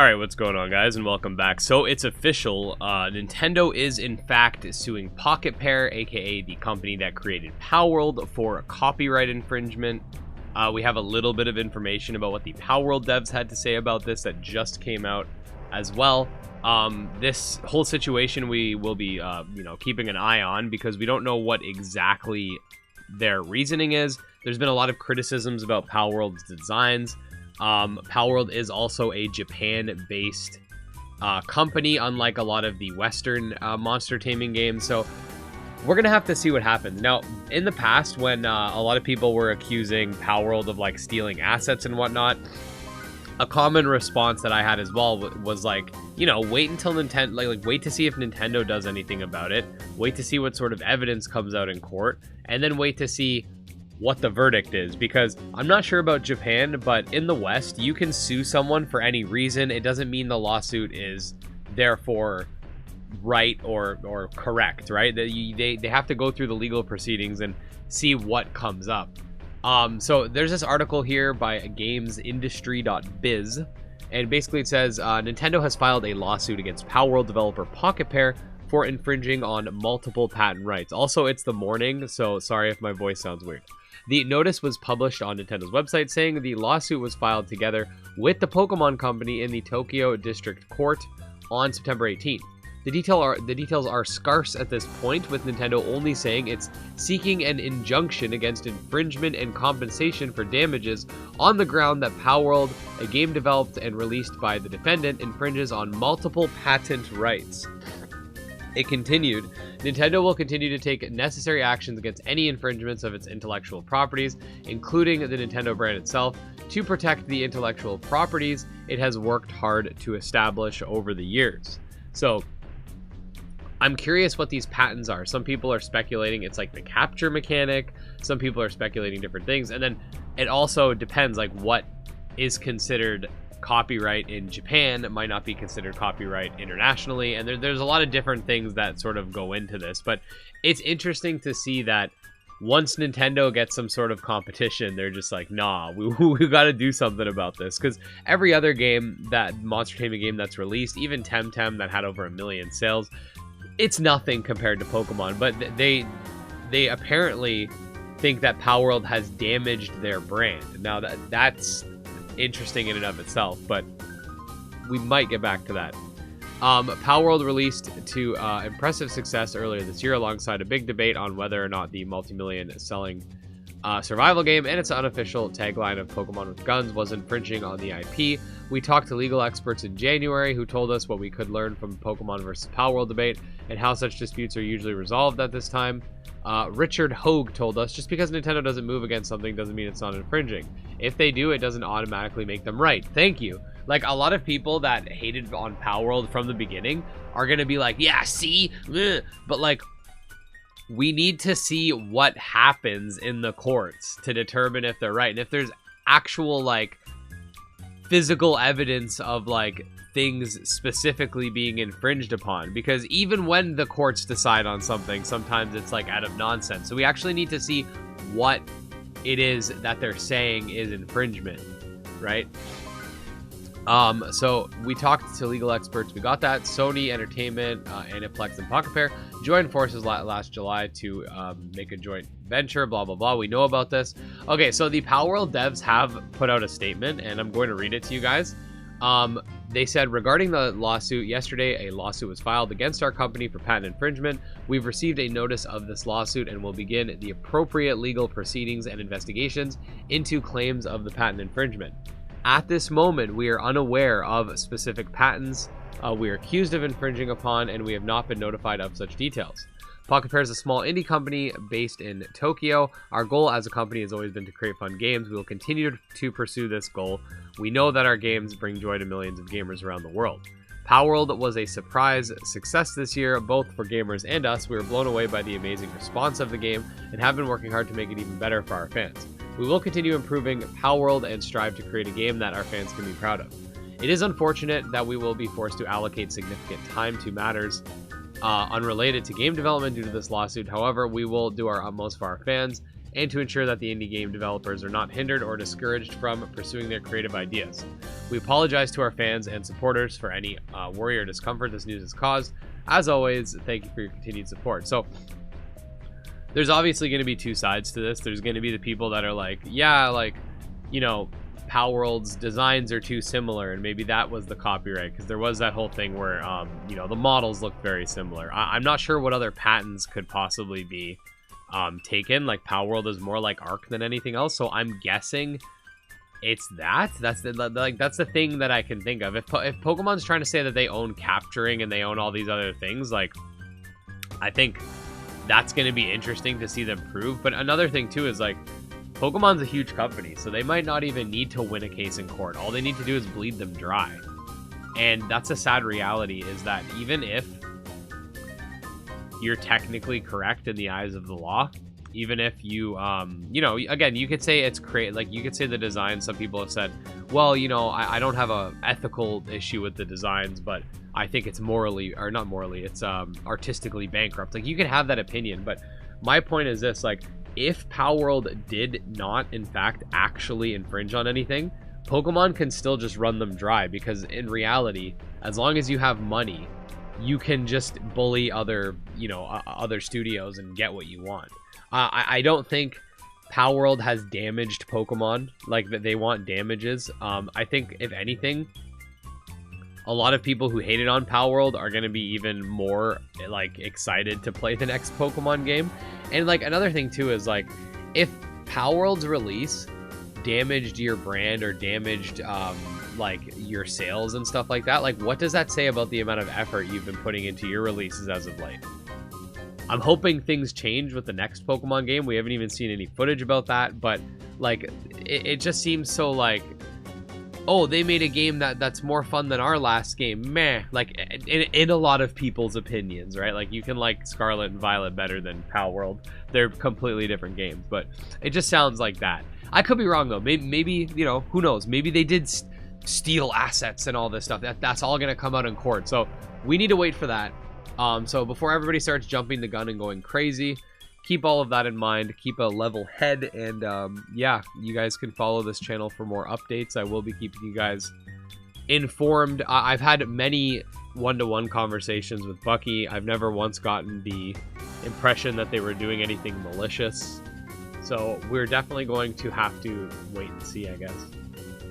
Alright, what's going on, guys, and welcome back. So it's official, Nintendo is in fact suing Pocketpair, aka the company that created Palworld, for copyright infringement. We have a little bit of information about what the Palworld devs had to say about this that just came out as well. This whole situation we will be, keeping an eye on because we don't know what exactly their reasoning is. There's been a lot of criticisms about Palworld's designs. Palworld is also a Japan-based company, unlike a lot of the Western monster taming games. So we're gonna have to see what happens. Now, in the past, when a lot of people were accusing Palworld of like stealing assets and whatnot, a common response that I had as well was like, wait until Nintendo, like wait to see if Nintendo does anything about it. Wait to see what sort of evidence comes out in court, and then wait to see what the verdict is, because I'm not sure about Japan, but in the West, you can sue someone for any reason. It doesn't mean the lawsuit is therefore right or correct, right? They have to go through the legal proceedings and see what comes up. So there's this article here by gamesindustry.biz, and basically it says Nintendo has filed a lawsuit against Palworld developer Pocketpair for infringing on multiple patent rights. Also, it's the morning, so sorry if my voice sounds weird. The notice was published on Nintendo's website saying the lawsuit was filed together with the Pokemon Company in the Tokyo District Court on September 18th. The details are scarce at this point, with Nintendo only saying it's seeking an injunction against infringement and compensation for damages on the ground that Palworld, a game developed and released by the defendant, infringes on multiple patent rights. It continued, Nintendo will continue to take necessary actions against any infringements of its intellectual properties, including the Nintendo brand itself, to protect the intellectual properties it has worked hard to establish over the years. So, I'm curious what these patents are. Some people are speculating it's like the capture mechanic. Some people are speculating different things. And then it also depends, like, what is considered copyright in Japan. It might not be considered copyright internationally, and there's a lot of different things that sort of go into this. But it's interesting to see that once Nintendo gets some sort of competition, they're just like, nah, we got to do something about this, because every other game, that monster taming game that's released, even Temtem that had over 1 million sales, it's nothing compared to Pokemon. But they apparently think that Palworld has damaged their brand. Now that's interesting in and of itself, but we might get back to that. Palworld released to impressive success earlier this year, alongside a big debate on whether or not the multi-million selling survival game and its unofficial tagline of Pokemon with guns was infringing on the IP. We talked to legal experts in January who told us what we could learn from Pokemon versus Palworld debate and how such disputes are usually resolved at this time. Richard Hogue told us, just because Nintendo doesn't move against something doesn't mean it's not infringing. If they do, it doesn't automatically make them right. Thank you. Like, a lot of people that hated on Palworld from the beginning are going to be like, yeah, see? Ugh. But, like, we need to see what happens in the courts to determine if they're right. And if there's actual, like, physical evidence of, like, things specifically being infringed upon, because even when the courts decide on something, sometimes it's like out of nonsense. So we actually need to see what it is that they're saying is infringement, right? So we talked to legal experts. We got that. Sony Entertainment, Aniplex, and Pocketpair joined forces last July to make a joint venture, blah, blah, blah. We know about this. Okay, so the Palworld devs have put out a statement, and I'm going to read it to you guys. They said, regarding the lawsuit, yesterday a lawsuit was filed against our company for patent infringement. We've received a notice of this lawsuit and will begin the appropriate legal proceedings and investigations into claims of the patent infringement. At this moment, we are unaware of specific patents we are accused of infringing upon, and we have not been notified of such details. Pocketpair is a small indie company based in Tokyo. Our goal as a company has always been to create fun games. We will continue to pursue this goal. We know that our games bring joy to millions of gamers around the world. Palworld was a surprise success this year, both for gamers and us. We were blown away by the amazing response of the game and have been working hard to make it even better for our fans. We will continue improving Palworld and strive to create a game that our fans can be proud of. It is unfortunate that we will be forced to allocate significant time to matters unrelated to game development due to this lawsuit. However, we will do our utmost for our fans and to ensure that the indie game developers are not hindered or discouraged from pursuing their creative ideas. We apologize to our fans and supporters for any worry or discomfort this news has caused. As always, thank you for your continued support. So there's obviously going to be two sides to this. There's going to be the people that are like, yeah, like, you know, Palworld's designs are too similar, and maybe that was the copyright, because there was that whole thing where, you know, the models look very similar. I'm not sure what other patents could possibly be taken. Like, Palworld is more like Arc than anything else, so I'm guessing it's that. That's the thing that I can think of. If Pokemon's trying to say that they own capturing and they own all these other things, like, I think that's going to be interesting to see them prove. But another thing too is, like, Pokemon's a huge company, so they might not even need to win a case in court. All they need to do is bleed them dry. And that's a sad reality, is that even if you're technically correct in the eyes of the law, even if you, you know, again, you could say it's like, you could say the design, some people have said, well, you know, I don't have a ethical issue with the designs, but I think it's morally, or not morally, it's artistically bankrupt. Like, you can have that opinion, but my point is this, like, if Palworld did not, in fact, actually infringe on anything, Pokemon can still just run them dry, because in reality, as long as you have money, you can just bully other, you know, other studios and get what you want. I don't think Palworld has damaged Pokemon, like, that they want damages. I think, if anything, a lot of people who hated on Palworld are going to be even more, like, excited to play the next Pokemon game. And, like, another thing too is, like, if Palworld's release damaged your brand or damaged like your sales and stuff like that, like, what does that say about the amount of effort you've been putting into your releases as of late? I'm hoping things change with the next Pokemon game. We haven't even seen any footage about that, but, like, it just seems so, like, oh, they made a game that's more fun than our last game. Meh. Like, in a lot of people's opinions, right? Like, you can like Scarlet and Violet better than Palworld. They're completely different games, but it just sounds like that. I could be wrong, though. Maybe, you know, who knows? Maybe they did steal assets and all this stuff. That's all going to come out in court. So we need to wait for that. So before everybody starts jumping the gun and going crazy, keep all of that in mind. Keep a level head, and yeah, you guys can follow this channel for more updates. I will be keeping you guys informed. I've had many one-to-one conversations with Bucky. I've never once gotten the impression that they were doing anything malicious, so we're definitely going to have to wait and see, I guess.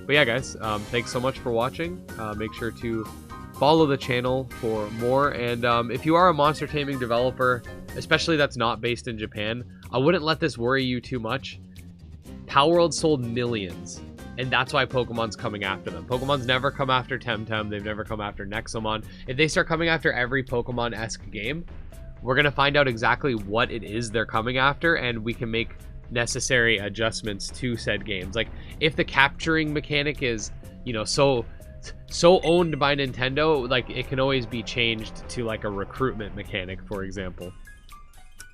But yeah, guys, thanks so much for watching. Make sure to follow the channel for more, and if you are a monster taming developer, especially that's not based in Japan, I wouldn't let this worry you too much. Palworld sold millions, and that's why Pokemon's coming after them. Pokemon's never come after Temtem. They've never come after Nexomon. If they start coming after every Pokemon-esque game, we're going to find out exactly what it is they're coming after, and we can make necessary adjustments to said games. Like, if the capturing mechanic is, you know, so owned by Nintendo, like, it can always be changed to like a recruitment mechanic, for example.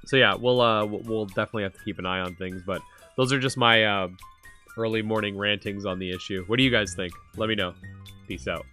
So yeah, we'll definitely have to keep an eye on things, but those are just my early morning rantings on the issue. What do you guys think? Let me know. Peace out.